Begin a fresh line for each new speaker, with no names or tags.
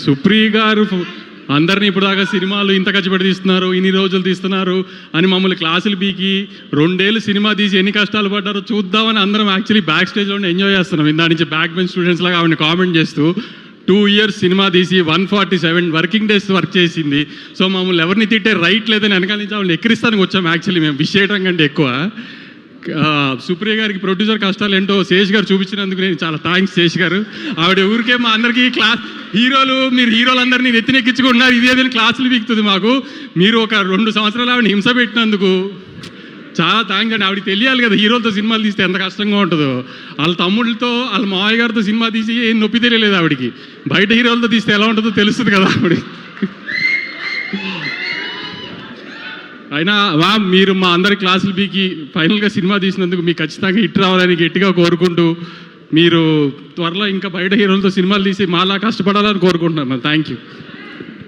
సుప్రియ గారు అందరినీ ఇప్పుడు దాకా సినిమాలు ఇంత కచ్చిపెట్టి తీస్తున్నారు, ఇన్ని రోజులు తీస్తున్నారు అని మమ్మల్ని క్లాసులు పీకి 2 ఏళ్ళు సినిమా తీసి ఎన్ని కష్టాలు పడ్డారో చూద్దామని అందరం యాక్చువల్లీ బ్యాక్ స్టేజ్లో ఎంజాయ్ చేస్తున్నాం. ఇందా నుంచి బ్యాక్ బెంచ్ స్టూడెంట్స్ లాగా ఆవిడ కామెంట్ చేస్తూ 2 years సినిమా తీసి 147 వర్కింగ్ డేస్ వర్క్ చేసింది. సో మమ్మల్ని ఎవరిని తిట్టే రైట్ లేదని వెనకాల నుంచి ఆవిడని ఎక్కిరిస్తానికి వచ్చాము. యాక్చువల్లీ మేము విష్ చేయడం కంటే ఎక్కువ సుప్రియ గారికి ప్రొడ్యూసర్ కష్టాలు ఏంటో శేష్ గారు చూపించినందుకు నేను చాలా థ్యాంక్స్ శేష్ గారు. ఆవిడ ఊరికే మా అందరికీ క్లాస్ మీరు హీరోలందరినీ నెత్తినెక్కించుకుంటున్నారు, ఇదేదని క్లాసులు పీకుతుంది మాకు. మీరు ఒక 2 సంవత్సరాలు ఆవిడ హింస పెట్టినందుకు చాలా థ్యాంక్స్ అండి. ఆవిడకి తెలియాలి కదా హీరోలతో సినిమాలు తీస్తే ఎంత కష్టంగా ఉంటుందో. వాళ్ళ తమ్ముళ్ళతో వాళ్ళ మావయ్య గారితో సినిమా తీసి ఏం నొప్పి తెలియలేదు ఆవిడకి. బయట హీరోలతో తీస్తే ఎలా ఉంటుందో తెలుస్తుంది కదా ఆవిడ. అయినా మీరు మా అందరి క్లాసులు పీకి ఫైనల్గా సినిమా తీసినందుకు మీకు ఖచ్చితంగా హిట్ రావాలని గట్టిగా కోరుకుంటూ, మీరు త్వరలో ఇంకా బయట హీరోలతో సినిమాలు తీసి మాలా కష్టపడాలని కోరుకుంటున్నాను. Thank you.